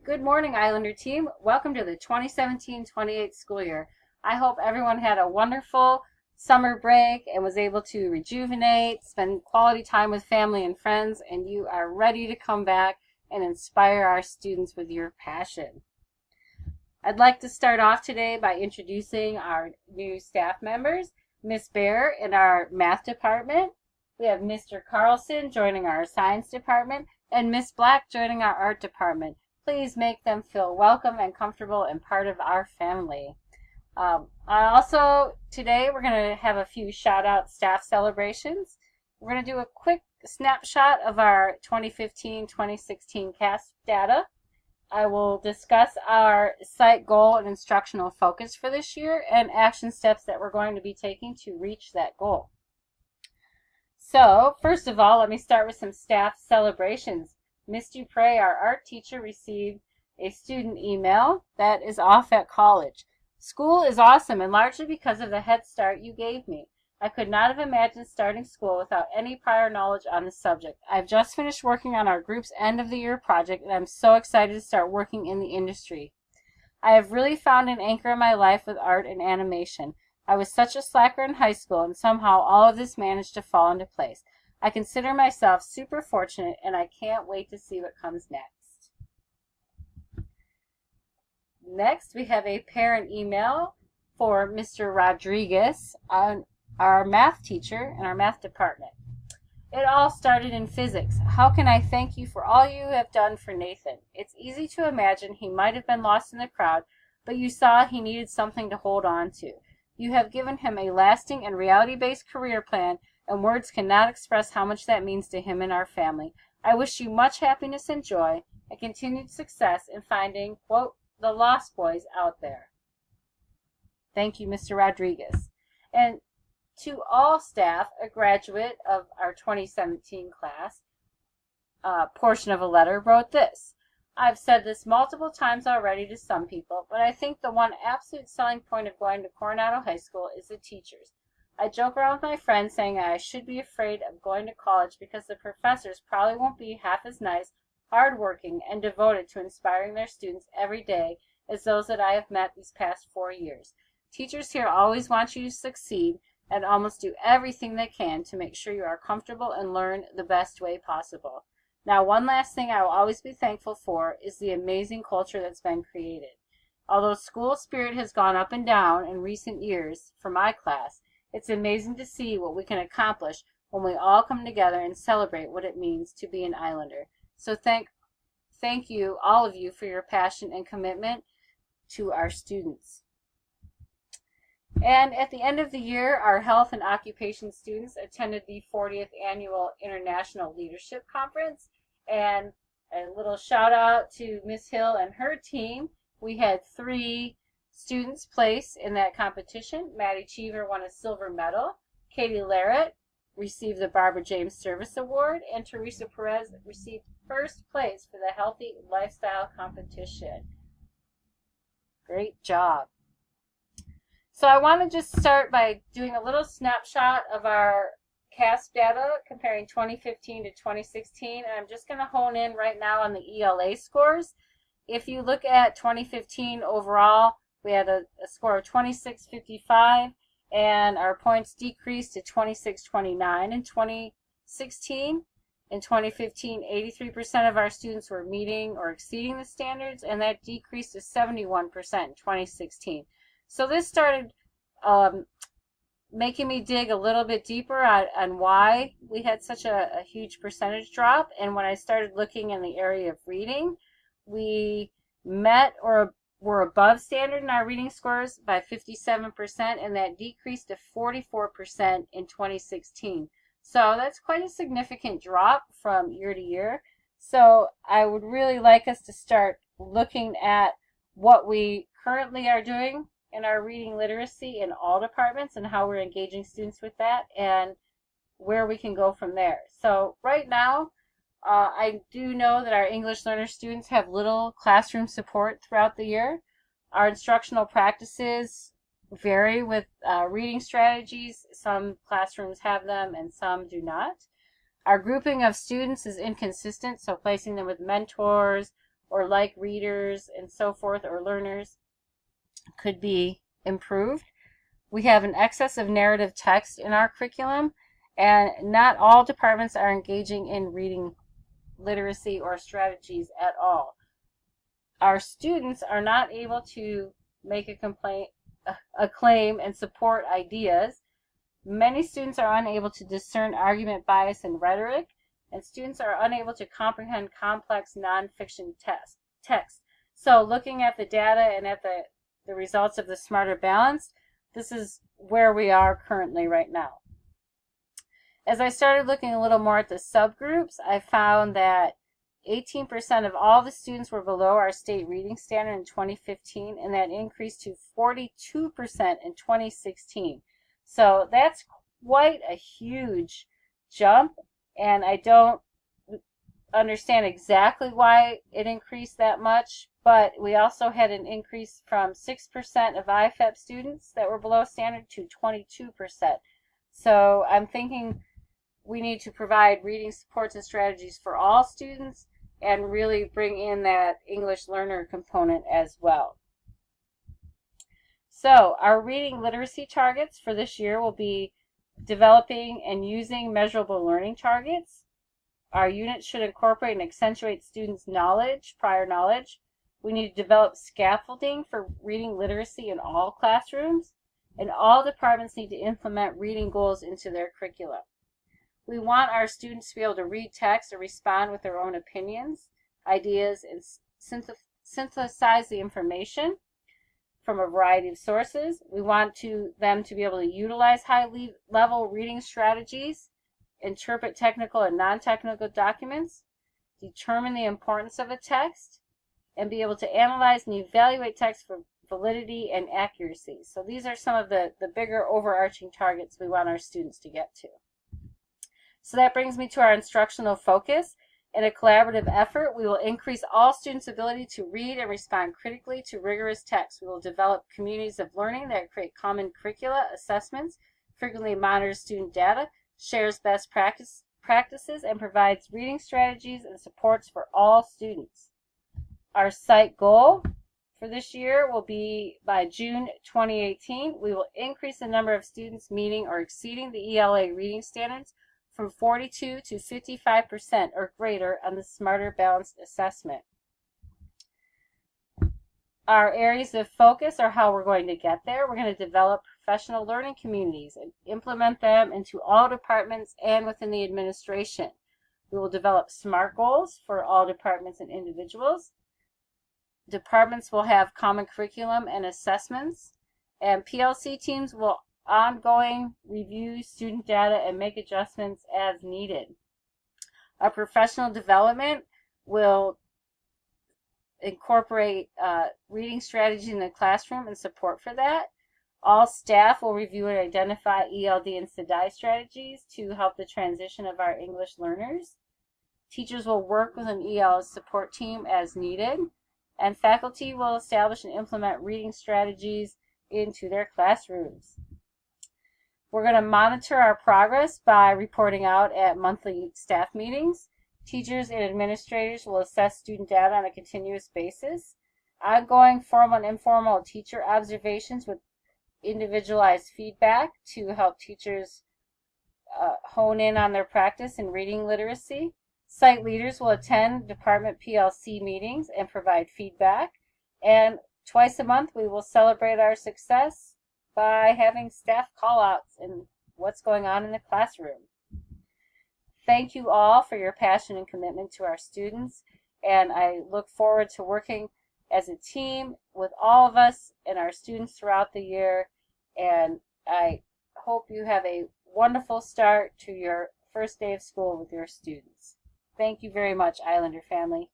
Good morning, Islander team. Welcome to the 2017-28 school year. I hope everyone had a wonderful summer break and was able to rejuvenate, spend quality time with family and friends, and you are ready to come back and inspire our students with your passion. I'd like to start off today by introducing our new staff members. Miss Bear in our math department. We have Mr. Carlson joining our science department and Miss Black joining our art department. Please make them feel welcome and comfortable and part of our family. Today we're going to have a few shout out staff celebrations. We're going to do a quick snapshot of our 2015-2016 CAS data. I will discuss our site goal and instructional focus for this year and action steps that we're going to be taking to reach that goal. So, first of all, let me start with some staff celebrations. Miss Dupre, our art teacher, received a student email that is off at college. School is awesome and largely because of the head start you gave me. I could not have imagined starting school without any prior knowledge on the subject. I've just finished working on our group's end of the year project and I'm so excited to start working in the industry. I have really found an anchor in my life with art and animation. I was such a slacker in high school and somehow all of this managed to fall into place. I consider myself super fortunate and I can't wait to see what comes next. Next, we have a parent email for Mr. Rodriguez, our math teacher in our math department. It all started in physics. How can I thank you for all you have done for Nathan? It's easy to imagine he might have been lost in the crowd, but you saw he needed something to hold on to. You have given him a lasting and reality-based career plan, and words cannot express how much that means to him and our family. I wish you much happiness and joy and continued success in finding, quote, the lost boys out there. Thank you, Mr. Rodriguez. And to all staff, a graduate of our 2017 class, portion of a letter wrote this. I've said this multiple times already to some people, but I think the one absolute selling point of going to Coronado High School is the teachers. I joke around with my friends saying I should be afraid of going to college because the professors probably won't be half as nice, hardworking, and devoted to inspiring their students every day as those that I have met these past 4 years. Teachers here always want you to succeed and almost do everything they can to make sure you are comfortable and learn the best way possible. Now, one last thing I will always be thankful for is the amazing culture that's been created. Although school spirit has gone up and down in recent years for my class, it's amazing to see what we can accomplish when we all come together and celebrate what it means to be an Islander. So thank you, all of you, for your passion and commitment to our students. And at the end of the year, our health and occupation students attended the 40th Annual International Leadership Conference. And a little shout out to Miss Hill and her team. We had 3 students place in that competition. Maddie Cheever won a silver medal. Katie Larrett received the Barbara James Service Award. And Teresa Perez received first place for the Healthy Lifestyle Competition. Great job. So I want to just start by doing a little snapshot of our CAS data comparing 2015 to 2016. And I'm just going to hone in right now on the ELA scores. If you look at 2015 overall, we had a score of 2655 and our points decreased to 2629 in 2016. In 2015, 83% of our students were meeting or exceeding the standards, and that decreased to 71% in 2016. So this started making me dig a little bit deeper on why we had such a huge percentage drop. And when I started looking in the area of reading, we met or were above standard in our reading scores by 57%, and that decreased to 44% in 2016. So that's quite a significant drop from year to year. So I would really like us to start looking at what we currently are doing in our reading literacy in all departments and how we're engaging students with that and where we can go from there. So right now, I do know that our English learner students have little classroom support throughout the year. Our instructional practices vary with reading strategies. Some classrooms have them and some do not. Our grouping of students is inconsistent, so placing them with mentors or like readers and so forth, or learners, could be improved. We have an excess of narrative text in our curriculum, and not all departments are engaging in reading literacy or strategies at all. Our students are not able to make a claim and support ideas. Many students are unable to discern argument, bias, and rhetoric, and students are unable to comprehend complex nonfiction text. So looking at the data and at the results of the Smarter Balanced, this is where we are currently right now. As I started looking a little more at the subgroups, I found that 18% of all the students were below our state reading standard in 2015, and that increased to 42% in 2016. So that's quite a huge jump, and I don't understand exactly why it increased that much, but we also had an increase from 6% of IFEP students that were below standard to 22%. So I'm thinking we need to provide reading supports and strategies for all students and really bring in that English learner component as well. So our reading literacy targets for this year will be developing and using measurable learning targets. Our unit should incorporate and accentuate students' knowledge, prior knowledge. We need to develop scaffolding for reading literacy in all classrooms, and all departments need to implement reading goals into their curriculum. We want our students to be able to read text or respond with their own opinions, ideas, and synthesize the information from a variety of sources. We want them to be able to utilize high-level reading strategies, interpret technical and non-technical documents, determine the importance of a text, and be able to analyze and evaluate text for validity and accuracy. So these are some of the bigger overarching targets we want our students to get to. So that brings me to our instructional focus. In a collaborative effort, we will increase all students' ability to read and respond critically to rigorous text. We will develop communities of learning that create common curricula, assessments, frequently monitors student data, shares best practices, and provides reading strategies and supports for all students. Our site goal for this year will be by June 2018, we will increase the number of students meeting or exceeding the ELA reading standards from 42 to 55% or greater on the Smarter Balanced assessment. Our areas of focus are how we're going to get there. We're going to develop professional learning communities and implement them into all departments and within the administration. We will develop SMART goals for all departments and individuals. Departments will have common curriculum and assessments, and PLC teams will ongoing review student data and make adjustments as needed. Our professional development will incorporate reading strategy in the classroom and support for that. All staff will review and identify ELD and SDI strategies to help the transition of our English learners. Teachers will work with an EL support team as needed, and faculty will establish and implement reading strategies into their classrooms. We're going to monitor our progress by reporting out at monthly staff meetings. Teachers and administrators will assess student data on a continuous basis. Ongoing formal and informal teacher observations with individualized feedback to help teachers hone in on their practice in reading literacy. Site leaders will attend department PLC meetings and provide feedback. And twice a month we will celebrate our success by having staff call-outs and what's going on in the classroom. Thank you all for your passion and commitment to our students, and I look forward to working as a team with all of us and our students throughout the year, and I hope you have a wonderful start to your first day of school with your students. Thank you very much, Islander family.